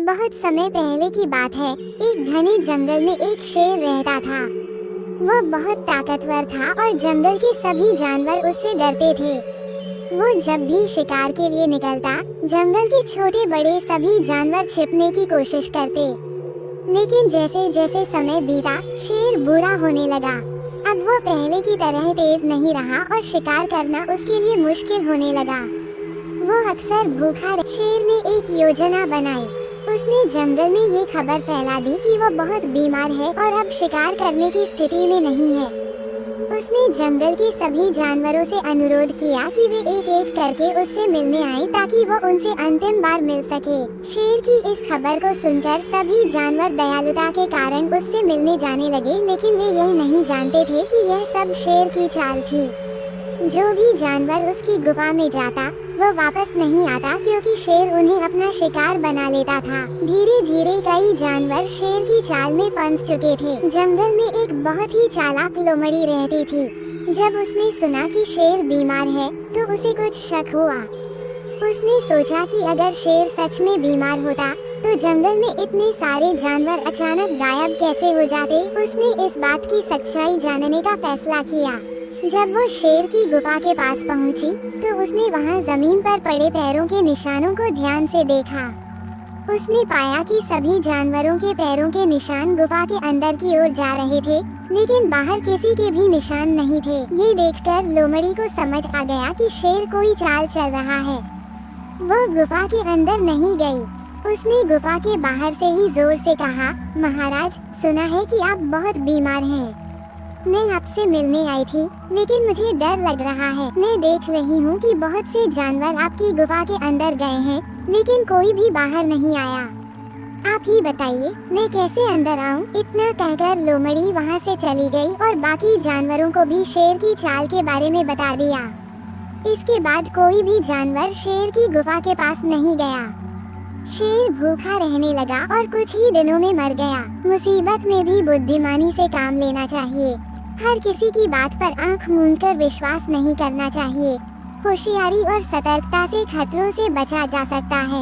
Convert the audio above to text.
बहुत समय पहले की बात है। एक घने जंगल में एक शेर रहता था। वो बहुत ताकतवर था और जंगल के सभी जानवर उससे डरते थे। वो जब भी शिकार के लिए निकलता, जंगल के छोटे बड़े सभी जानवर छिपने की कोशिश करते। लेकिन जैसे जैसे समय बीता, शेर बूढ़ा होने लगा। अब वो पहले की तरह तेज नहीं रहा और शिकार करना उसके लिए मुश्किल होने लगा। वो अक्सर भूखा रह। शेर ने एक योजना बनाई। उसने जंगल में ये खबर फैला दी कि वो बहुत बीमार है और अब शिकार करने की स्थिति में नहीं है। उसने जंगल के सभी जानवरों से अनुरोध किया कि वे एक एक करके उससे मिलने आएं ताकि वो उनसे अंतिम बार मिल सके। शेर की इस खबर को सुनकर सभी जानवर दयालुता के कारण उससे मिलने जाने लगे, लेकिन वे यह नहीं जानते थे कि यह सब शेर की चाल थी। जो भी जानवर उसकी गुफा में जाता, वो वापस नहीं आता क्योंकि शेर उन्हें अपना शिकार बना लेता था। धीरे धीरे कई जानवर शेर की चाल में फंस चुके थे। जंगल में एक बहुत ही चालाक लोमड़ी रहती थी। जब उसने सुना कि शेर बीमार है, तो उसे कुछ शक हुआ। उसने सोचा कि अगर शेर सच में बीमार होता, तो जंगल में इतने सारे जानवर अचानक गायब कैसे हो जाते। उसने इस बात की सच्चाई जानने का फैसला किया। जब वो शेर की गुफा के पास पहुंची, तो उसने वहां जमीन पर पड़े पैरों के निशानों को ध्यान से देखा। उसने पाया कि सभी जानवरों के पैरों के निशान गुफा के अंदर की ओर जा रहे थे, लेकिन बाहर किसी के भी निशान नहीं थे। ये देखकर लोमड़ी को समझ आ गया कि शेर कोई चाल चल रहा है। वो गुफा के अंदर नहीं गई। उसने गुफा के बाहर से ही जोर से कहा, महाराज, सुना है कि आप बहुत बीमार हैं। मैं आपसे मिलने आई थी, लेकिन मुझे डर लग रहा है। मैं देख रही हूँ कि बहुत से जानवर आपकी गुफा के अंदर गए हैं, लेकिन कोई भी बाहर नहीं आया। आप ही बताइए, मैं कैसे अंदर आऊँ? इतना कहकर लोमड़ी वहाँ से चली गई और बाकी जानवरों को भी शेर की चाल के बारे में बता दिया। इसके बाद कोई भी जानवर शेर की गुफा के पास नहीं गया। शेर भूखा रहने लगा और कुछ ही दिनों में मर गया। मुसीबत में भी बुद्धिमानी से काम लेना चाहिए। हर किसी की बात पर आंख मूंदकर विश्वास नहीं करना चाहिए। होशियारी और सतर्कता से खतरों से बचा जा सकता है।